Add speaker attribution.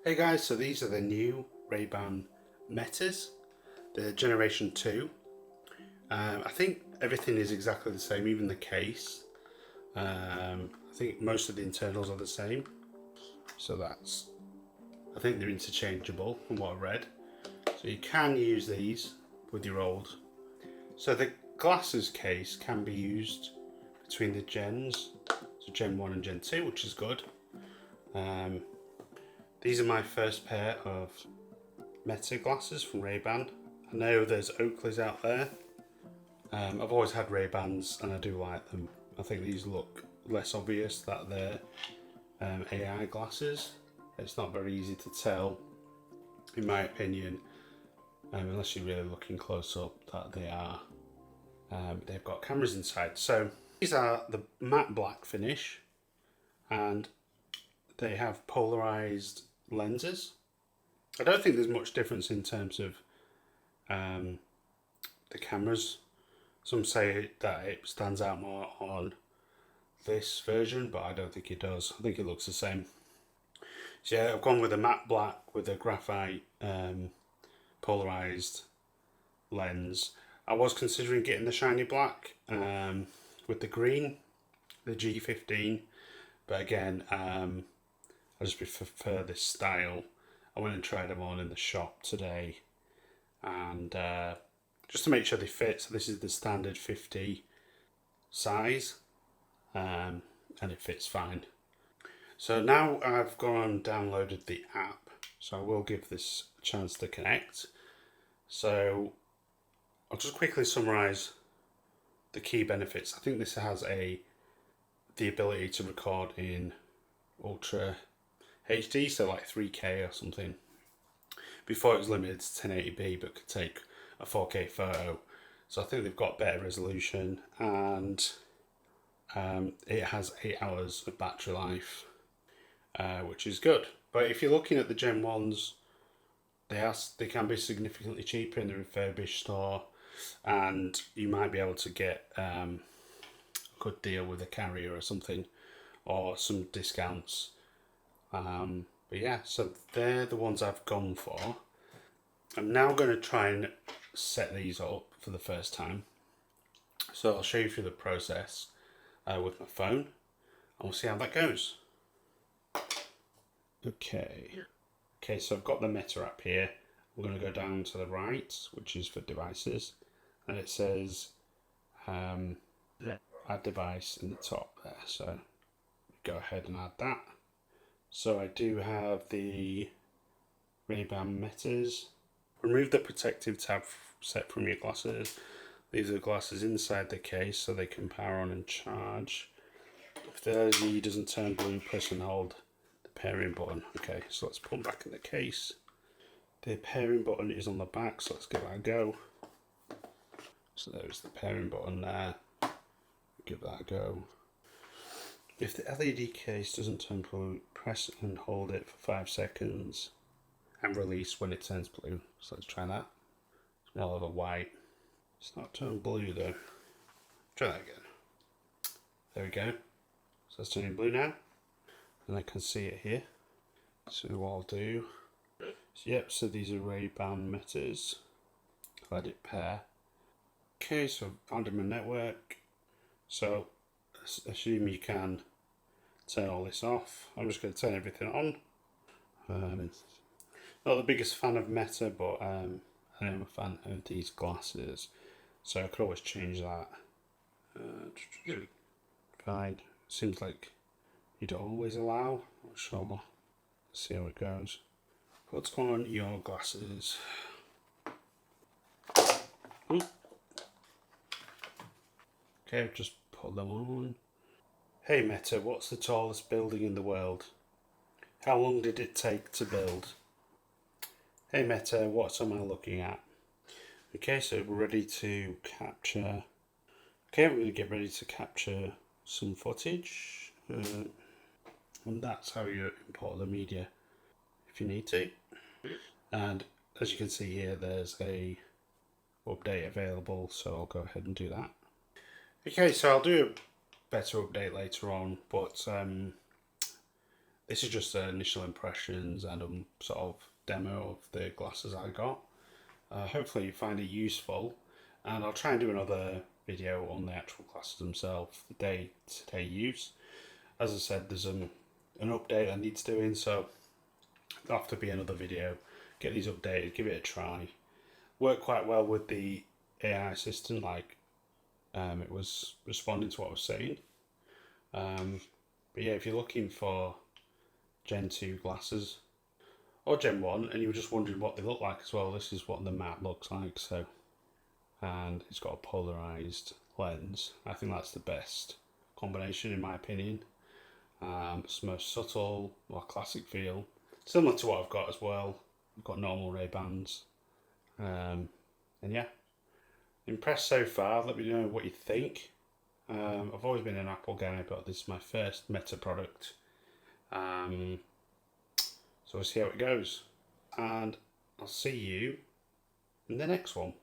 Speaker 1: Hey guys, so these are the new Ray-Ban Metas, the Generation 2. I think everything is exactly the same, even the case. I think most of the internals are the same. So I think they're interchangeable from what I read. So you can use these with your old. So the glasses case can be used between the gens, so Gen 1 and Gen 2, which is good. These are my first pair of Meta glasses from Ray-Ban. I know there's Oakleys out there. I've always had Ray-Bans and I do like them. I think these look less obvious that they're AI glasses. It's not very easy to tell, in my opinion, unless you're really looking close up, that they are. They've got cameras inside. So these are the matte black finish, and they have polarized lenses. I don't think there's much difference in terms of the cameras. Some say that it stands out more on this version, but I don't think it does. I think it looks the same. So yeah, I've gone with a matte black with a graphite polarized lens. I was considering getting the shiny black with the green, the G15, but again, I just prefer this style. I went and tried them on in the shop today, and just to make sure they fit. So this is the standard 50 size, and it fits fine. So now I've gone and downloaded the app, so I will give this a chance to connect. So I'll just quickly summarize the key benefits. I think this has the ability to record in Ultra HD, so like 3K or something. Before it was limited to 1080p, but could take a 4K photo. So I think they've got better resolution, and it has 8 hours of battery life, which is good. But if you're looking at the Gen 1s, they can be significantly cheaper in the refurbished store, and you might be able to get a good deal with a carrier or something, or some discounts. But yeah, so they're the ones I've gone for. I'm now going to try and set these up for the first time. So I'll show you through the process with my phone, and we'll see how that goes. Okay, so I've got the Meta app here. We're going to go down to the right, which is for devices, and it says add device in the top there. So go ahead and add that. So I do have the Ray-Ban Metas. Remove the protective tab set from your glasses. These are the glasses inside the case so they can power on and charge. If the LED doesn't turn blue, press and hold the pairing button. Okay, so let's put them back in the case. The pairing button is on the back, so let's give that a go. So there's the pairing button there. Give that a go. If the LED case doesn't turn blue, press and hold it for 5 seconds and release when it turns blue. So let's try that. It's more of a white. It's not turned blue though. Try that again. There we go. So it's turning blue now. And I can see it here. So what I'll do. Yep, so these are Ray-Ban Metas. Let it pair. Okay, so I've found them a network. So assume you can turn all this off. I'm just going to turn everything on. Not the biggest fan of Meta, but I am a fan of these glasses, so I could always change that. Fine. Seems like you'd always allow. Not sure. Let's see how it goes. Put on your glasses. Ooh. Okay, I've just put them on. Hey Meta, what's the tallest building in the world? How long did it take to build? Hey Meta, what am I looking at? Okay, so we're ready to capture. Okay, we're going to get ready to capture some footage. And that's how you import the media if you need to. And as you can see here, there's a update available, so I'll go ahead and do that. Okay, so I'll do a better update later on, but this is just initial impressions and sort of demo of the glasses I got. Hopefully you find it useful, and I'll try and do another video on the actual glasses themselves, the day-to-day use. As I said, there's an update that needs doing, so there'll have to be another video. Get these updated, give it a try. Worked quite well with the AI assistant, like it was responding to what I was saying. But yeah, if you're looking for Gen 2 glasses, or Gen 1, and you were just wondering what they look like as well, this is what the matte looks like. So, and it's got a polarized lens. I think that's the best combination in my opinion. It's most subtle, more classic feel, similar to what I've got as well. I've got normal Ray-Bans, and yeah, impressed so far. Let me know what you think. I've always been an Apple guy, but this is my first Meta product. So we'll see how it goes, and I'll see you in the next one.